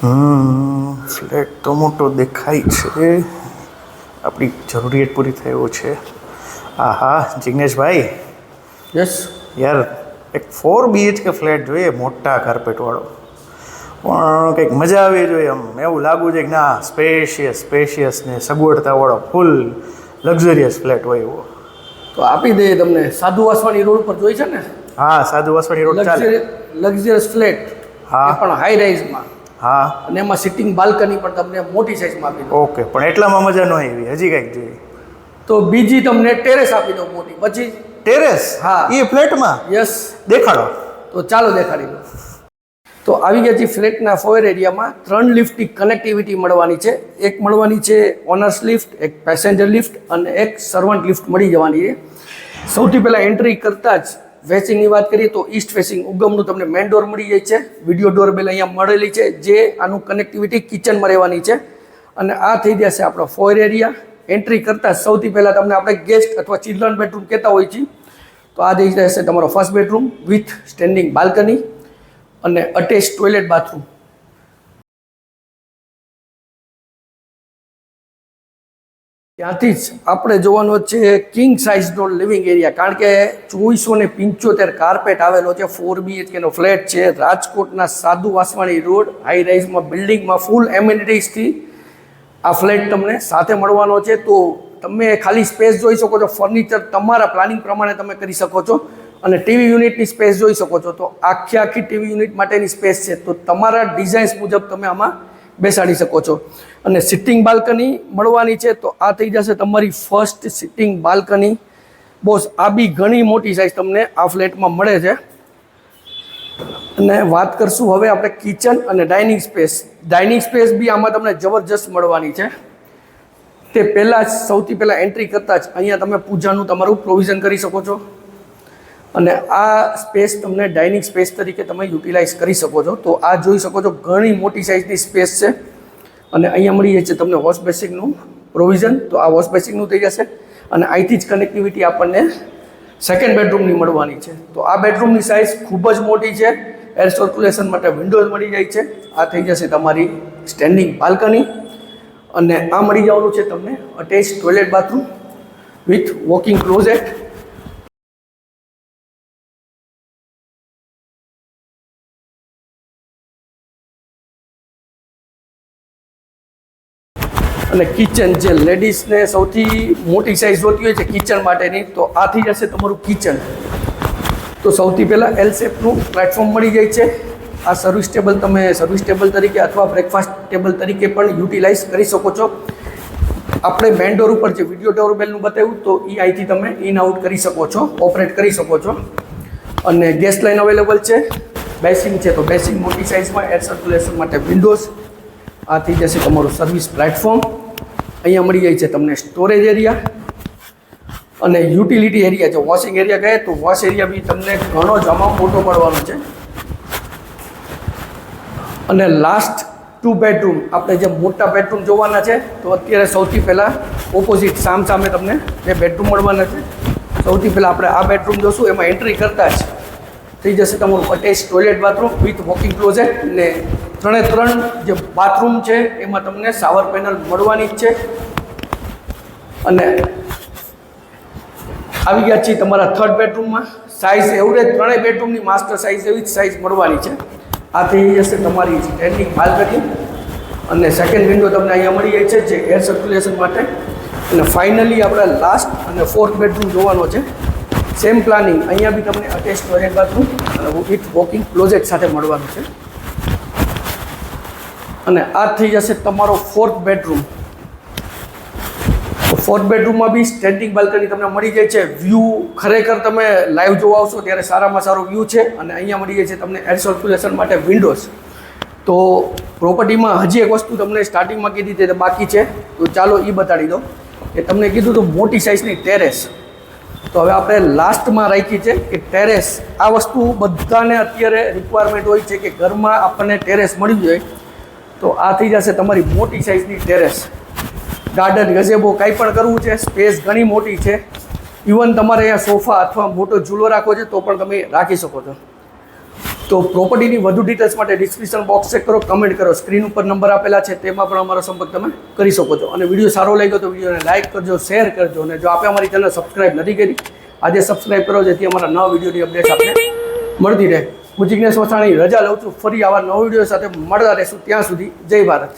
Flat તો મોટો દેખાય છે. આપણી જરૂરિયાત પૂરી થાય એવો છે. હા જિગ્નેશભાઈ, યસ યાર એક 4 BHK ફ્લેટ જોઈએ, મોટા કાર્પેટવાળો, પણ કંઈક મજા આવી જોઈએ. આમ એવું લાગવું છે કે ના, સ્પેશિયસ ને સગવડતાવાળો ફૂલ લક્ઝરિયસ ફ્લેટ હોય એવો. તો આપી દઈએ તમને. સાધુ વાસવાણી રોડ પર જોઈ છે ને? હા, સાધુ વાસવાણી રોડ ચાલે. લક્ઝરિયસ ફ્લેટ, હા. એ પણ હાઈ રાઇઝમાં, હા, અને એમાં સિટિંગ બાલ્કની પણ તમને મોટી સાઇઝમાં આપી દો. ઓકે, પણ એટલામાં મજા ન આવી, હજી કંઈક જોઈએ. તો બીજી તમને ટેરેસ આપી દો મોટી. પછી ટેરેસ? હા. એ ફ્લેટમાં? યસ. દેખાડો. તો ચાલો દેખાડી દો. તો આવી ગયા છે ફ્લેટના ફોયર એરિયામાં 3 લિફ્ટની કનેક્ટિવિટી મળવાની છે. એક મળવાની છે ઓનર્સ લિફ્ટ, એક પેસેન્જર લિફ્ટ અને એક સર્વન્ટ લિફ્ટ મળી જવાની છે. સૌથી પહેલાં એન્ટ્રી કરતાં જ ફેસિંગની વાત કરીએ તો ઈસ્ટ ફેસિંગ ઉગમનું તમને મેઇન ડોર મળી જાય છે. વિડીયો ડોરબેલ અહીંયા મળેલી છે, જે આનું કનેક્ટિવિટી કિચનમાં રહેવાની છે. અને આ થઈ જશે આપણો ફોયર એરિયા. એન્ટ્રી કરતાં સૌથી પહેલાં તમને આપણે ગેસ્ટ અથવા ચિલ્ડ્રન બેડરૂમ કહેતા હોઈએ છીએ. તો આ થઈ જશે તમારો first bedroom with standing balcony અને અટેચ ટોયલેટ બાથરૂમ. ત્યાંથી જ આપણે જોવાનો છે કિંગ સાઇઝનો લિવિંગ એરિયા, કારણ કે 2475 કાર્પેટ આવેલો છે. 4 BHKનો ફ્લેટ છે, રાજકોટના સાધુ વાસવાણી રોડ, હાઈ રાઇઝમાં બિલ્ડિંગમાં ફૂલ એમ્યુનિટીઝથી આ ફ્લેટ તમને સાથે મળવાનો છે. તો તમે ખાલી સ્પેસ જોઈ શકો છો, ફર્નિચર તમારા પ્લાનિંગ પ્રમાણે તમે કરી શકો છો. અને ટીવી યુનિટની સ્પેસ જોઈ શકો છો, તો આખી ટીવી યુનિટ માટેની સ્પેસ છે. તો તમારા ડિઝાઇન્સ મુજબ તમે આમાં બેસાડી શકો છો. અને સિટિંગ બાલ્કની મળવાની છે. તો આ થઈ જશે તમારી ફર્સ્ટ સિટિંગ બાલ્કની. બોસ, આ બી ઘણી મોટી સાઇઝ તમને આ ફ્લેટમાં મળે છે. અને વાત કરશું હવે આપણે કિચન અને ડાઇનિંગ સ્પેસ. ડાઇનિંગ સ્પેસ બી આમાં તમને જબરજસ્ત મળવાની છે. તે પહેલાં જ સૌથી પહેલાં એન્ટ્રી કરતાં જ અહીંયા તમે પૂજાનું તમારું પ્રોવિઝન કરી શકો છો. અને આ સ્પેસ તમને ડાઇનિંગ સ્પેસ તરીકે તમે યુટિલાઇઝ કરી શકો છો. તો આ જોઈ શકો છો, ઘણી મોટી સાઇઝની સ્પેસ છે. અને અહીંયા મળી જાય છે તમને વોશ બેસિનનું પ્રોવિઝન. તો આ વોશ બેસિનનું થઈ જશે. અને અહીંથી જ કનેક્ટિવિટી આપણને સેકન્ડ બેડરૂમની મળવાની છે. તો આ બેડરૂમની સાઇઝ ખૂબ જ મોટી છે. એર સર્ક્યુલેશન માટે વિન્ડોઝ મળી જાય છે. આ થઈ જશે તમારી સ્ટેન્ડિંગ બાલ્કની. અને આ મળી જવાનું છે તમને attach toilet bathroom with walking closet. અને કિચન, જે લેડીઝને સૌથી મોટી સાઇઝ જોતી હોય છે કિચન માટેની, તો આ થઈ જશે તમારું કિચન. તો સૌથી પહેલાં એલ શેપનું પ્લેટફોર્મ મળી જાય છે. આ સર્વિસ ટેબલ તમે સર્વિસ ટેબલ તરીકે અથવા બ્રેકફાસ્ટ ટેબલ તરીકે પણ યુટિલાઇઝ કરી શકો છો. આપણે મેઇન ડોર ઉપર જે વિડીયો ડોરબેલનું બતાવ્યું, તો એ અહીંથી તમે ઇન આઉટ કરી શકો છો, ઓપરેટ કરી શકો છો. અને ગેસ લાઇન અવેલેબલ છે. બેસિંગ છે, તો બેસિંગ મોટી સાઇઝમાં, એર સર્ક્યુલેશન માટે વિન્ડોઝ. આ થઈ જશે તમારું સર્વિસ પ્લેટફોર્મ. અહીંયા મળી જાય છે તમને સ્ટોરેજ એરિયા અને યુટિલિટી એરિયા. જો વોશિંગ એરિયા કહે તો વોશ એરિયા બી તમને ઘણો જ આમાં મોટો પડવાનો છે. અને લાસ્ટ 2 બેડરૂમ, આપણે જે મોટા બેડરૂમ જોવાના છે, તો અત્યારે સૌથી પહેલાં ઓપોઝિટ સામે તમને 2 બેડરૂમ મળવાના છે. સૌથી પહેલાં આપણે આ બેડરૂમ જોશું. એમાં એન્ટ્રી કરતાં જ થઈ જશે તમારું attach toilet bathroom with walking closet. ને 3 જે બાથરૂમ છે એમાં તમને શાવર પેનલ મળવાની જ છે. અને આવી ગયા છીએ તમારા થર્ડ બેડરૂમમાં. સાઇઝ એવરેજ 3 બેડરૂમની માસ્ટર સાઇઝ એવી જ સાઇઝ મળવાની છે. આ થઈ જશે તમારી સ્ટેન્ડિંગ બાલ્કની. અને સેકન્ડ વિન્ડો તમને અહીંયા મળી જાય છે, જે એર સર્ક્યુલેશન માટે. અને ફાઇનલી આપણે લાસ્ટ અને ફોર્થ બેડરૂમ જોવાનો છે. સેમ પ્લાનિંગ, અહીંયા બી તમને અટેચ ટોયલેટ બાથરૂમ અને વિથ વોકિંગ ક્લોઝેટ સાથે મળવાનું છે. અને આ થઈ જશે તમારો ફોર્થ બેડરૂમ. તો ફોર્થ બેડરૂમમાં બી સ્ટેન્ડિંગ બાલ્કની તમને મળી જાય છે. વ્યૂ ખરેખર તમે લાઈવ જોવા આવશો ત્યારે સારામાં સારો વ્યૂ છે. અને અહીંયા મળી જાય છે તમને એર સર્ક્યુલેશન માટે વિન્ડોઝ. તો પ્રોપર્ટીમાં હજી એક વસ્તુ તમને સ્ટાર્ટિંગમાં કીધી તે બાકી છે, તો ચાલો એ બતાડી દો. કે તમને કીધું તો મોટી સાઇઝની ટેરેસ. તો હવે આપણે લાસ્ટમાં રાખી છે કે ટેરેસ. આ વસ્તુ બધાને અત્યારે રિક્વાયરમેન્ટ હોય છે કે ઘરમાં આપણને ટેરેસ મળી જાય. તો આ થઈ જશે તમારી મોટી સાઇઝની ટેરેસ. ગાર્ડન, ગઝેબો કાંઈ પણ કરવું છે, સ્પેસ ઘણી મોટી છે. ઇવન તમારે અહીંયા સોફા અથવા મોટો ઝૂલો રાખવો છે તો પણ તમે રાખી શકો છો. તો પ્રોપર્ટીની વધુ ડિટેલ્સ માટે ડિસ્ક્રિપ્શન બોક્સ ચેક કરો, કમેન્ટ કરો, સ્ક્રીન ઉપર નંબર આપેલા છે તેમાં પણ અમારો સંપર્ક તમે કરી શકો છો. અને વિડીયો સારો લાગ્યો તો વિડીયોને લાઇક કરજો, શેર કરજો, અને જો આપે અમારી ચેનલ સબસ્ક્રાઇબ નથી કરી આજે સબસ્ક્રાઇબ કરો, જેથી અમારા નવા વિડીયોની અપડેટ આપને મળતી રહે. હું જિગ્નેશ વસાણી રજા લઉં છું. ફરી આવા નવા વિડીયો સાથે મળતા રહેશું. ત્યાં સુધી જય ભારત.